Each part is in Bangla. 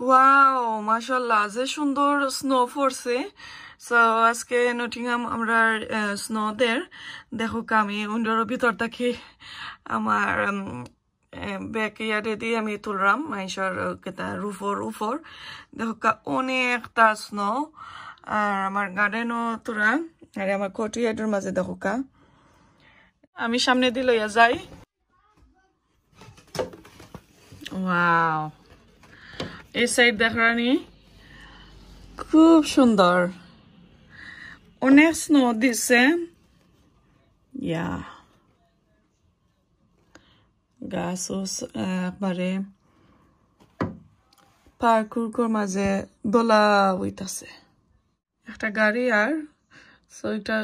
ওয়াও মাশাআল্লাহ যে সুন্দর স্নো পড়ছে। সো আজকে নটিংহাম আমরা স্নো দের দেখো আমি উইন্ডোর ভিতর থাকি আমার ব্যাক ইয়ার্ডে দিয়ে আমি তুললাম মাইশর কেতা রুফর উপর দেখো অনেকটা স্নো আর আমার গার্ডেনও তোরা আর আমার কোর্টইয়ার্ডের মাঝে দেখো আমি সামনে দিয়ে লইয়া যাই। ওয়াও এই সাইড দেখানি খুব সুন্দর অনেক স্নো দিছে ইয়া গাছ একবারে পার্কুর মাঝে দোলা হইতাছে একটা গাড়ি আর সো এটা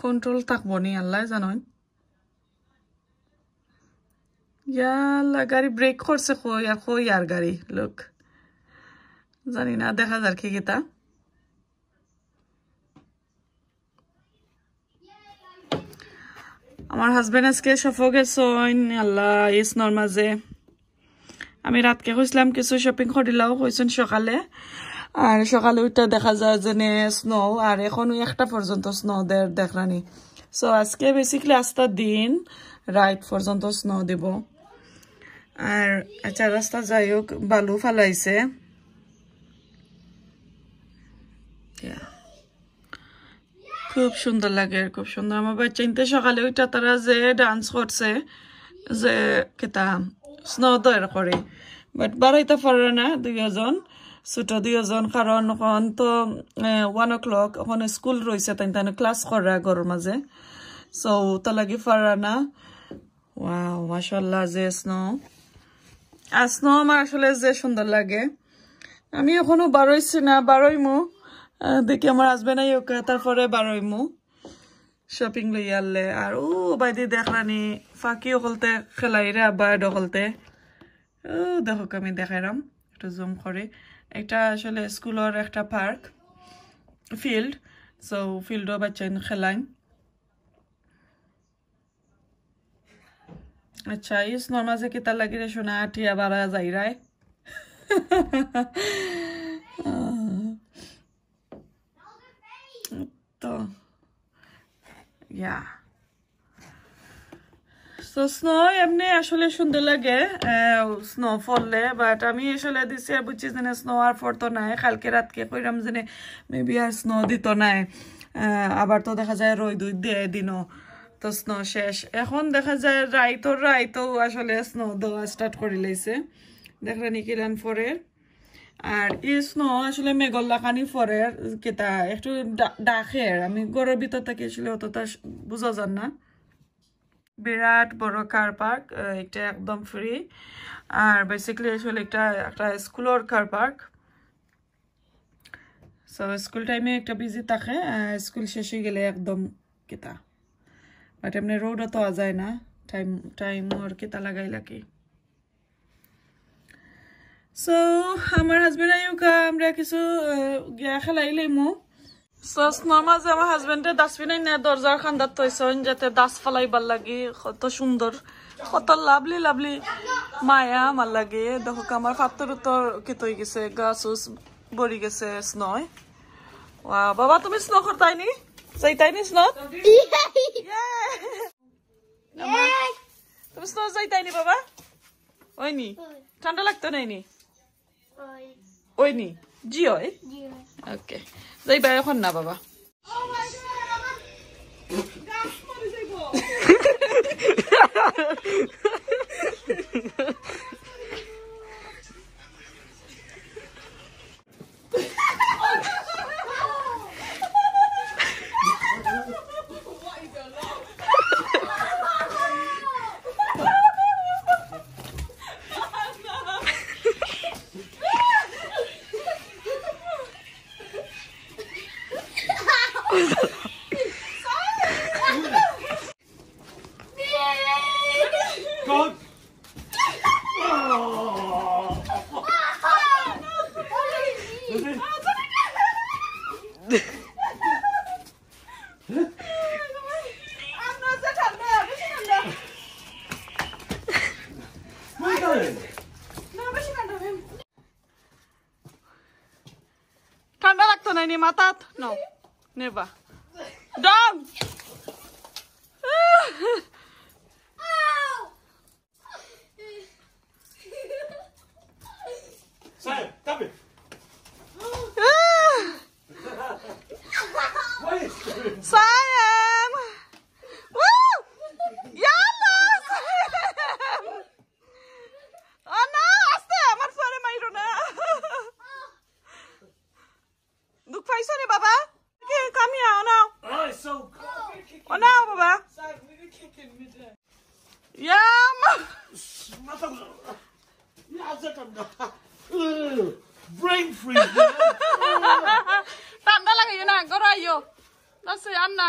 কন্ট্রোল থাকবো নি আল্লাহ জানেন ইয়াল্লা গাড়ি ব্রেক করছে কই আর গাড়ি লোক জানি না দেখা যার কি গীতা আমার হাজবেন্ড আজকে সফর গেছেন আল্লাহ এই স্নোর মাঝে আমি রাতকে কইছিলাম কিছু শপিং করিলাও কইছেন সকালে আর সকালে ওইটা দেখা যায় যে স্নো আর এখনো একটা পর্যন্ত স্নো দেখরানি সো আজকে বেসিক্যালি আস্তা দিন রাইট পর্যন্ত স্নো দেব আর আচ্ছা রাস্তা যাই হোক বালু ফালাইছে খুব সুন্দর লাগে খুব সুন্দর আমার বাচ্চা ইনতে সকালে ওইটা তারা যে ডান্স করছে যে কেতা স্নো দয়ের করে বাট বাড়াইতে পারে না দুইজন ছোট দুইজন কারণ এখন তো 1 o'clock ওখানে স্কুল রয়েছে তাই ক্লাস করা ঘরের মাঝে সো তা লাগি পারা না ওয়াও মাশাআল্লাহ যে স্নো আর স্নো আমার আসলে যে সুন্দর লাগে আমি এখনো বারোইছি না বারোইমু দেখি আমার হাজবেন্ড আই ওকে তারপরে বারোইমু শপিং লই আনলে আর ও বাইদি দেখলানি ফাঁকি ওখলতে খেলাই রে আব্বা ডকলতে ও দেখো আমি দেখাইলাম একটু জুম করে এটা আসলে স্কুলের একটা পার্ক ফিল্ড সো ফিল্ডও বাচ্চা খেলাইন আচ্ছা ইস নর্মাজে কিতা লাগি রে শোনা আটিয়া বারা যাই রায় তো ইয়া তো স্নো এমনি আসলে সুন্দর লাগে স্নো ফললে বাট আমি আসলে দিছি আর বুঝছি যে স্নো আর ফলতো নাই কালকে রাতকে কইরাম যে মেবি আর স্নো দিত নাই আবার তো দেখা যায় রই দুই দিয়ে দিনও তো স্নো শেষ এখন দেখা যায় রাইতো আসলে স্নো দেওয়া স্টার্ট করে লাইছে দেখলেন কিলান ফরের আর এই স্নো আসলে মেঘল্লাখানি ফরের কেতা একটু ডাকের আমি ঘরের ভিতর থেকে আসলে অতটা বোঝা যান না বিরাট বড় কার পার্ক এটা একদম ফ্রি আর বেসিক্যালি আসলে একটা স্কুলের কার পার্ক সো স্কুল টাইমে একটা বিজি থাকে স্কুল শেষ হয়ে গেলে একদম কেতা বাট এমনি রোডও তো যায় না টাইম ওর কেতা লাগাই লাগে সো আমার হাজবেন্ড আইউকা আমরা কিছু গিয়া খেলাইলামো সস নরমাজে আমার হাজবেন্ডে ডাস্টবিন না দরজার খান্দাত তৈছেন যাতে দাস ফালাইবার লাগি কত সুন্দর কত লাভলি মায়া আমার লাগে দেখো আমার ফাত্তর উত্তর কিত হয়ে গেছে গাছ বড়ি গেছে স্নয় বাবা তুমি স্নো করতাইনি যাইতাইনি স্নো তুমি স্নো যাইতাইনি বাবা ওইনি ঠান্ডা লাগতো নাইনি ওইনি জি হয় ওকে যাইবা এখন না বাবা বানাইনি মাথাত নো নেবা ডন Sam, come here. What is doing? Sam! Woo! Yalla! Sam! Oh no! Aste! Amar sore mairo na. Duk paisa ni baba? Okay, come here. Oh no. Oh, it's so Oh no, baba. Yum! Brain freeze. Tanda lagi yun na. Goro ayo. Nasi Anna.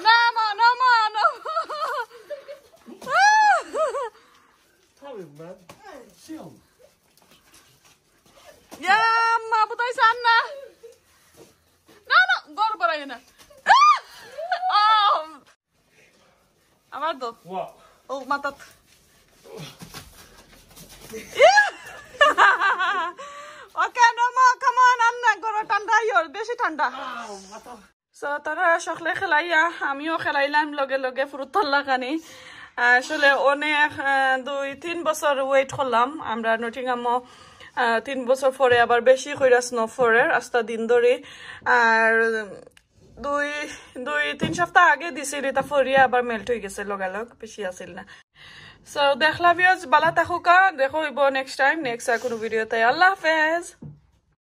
No more, no more, no Tell him, man. Chill. Yum! Mabutay sa Anna. No, no. Goro bara yun na. Oh! Amar do. What? Oh, matat. Okay, no more. Come on, Anna. Goro tanda yor. Beshi tanda. Oh, what the? So, তারা সকলে খেলাইয়া আমিও খেলাইলাম লগে লগে ফুরুতল লাগানি আসলে অনেক 2-3 বছর ওয়েট করলাম আমরা নটিংহামও 3 বছর পরে আবার বেশি কইরা স্নোফরের আস্তা দিন ধরে আর 2-3 সপ্তাহ আগে দিছি এটা ফরিয়া আবার মেল্ট হয়ে গেছে লগালগ বেশি আছিল না সো দেখলা ভিউয়ার্স বালা থাকুকা দেখো নেক্সট টাইম নেক্সট আর কোনো ভিডিওতে আল্লাহ হাফেজ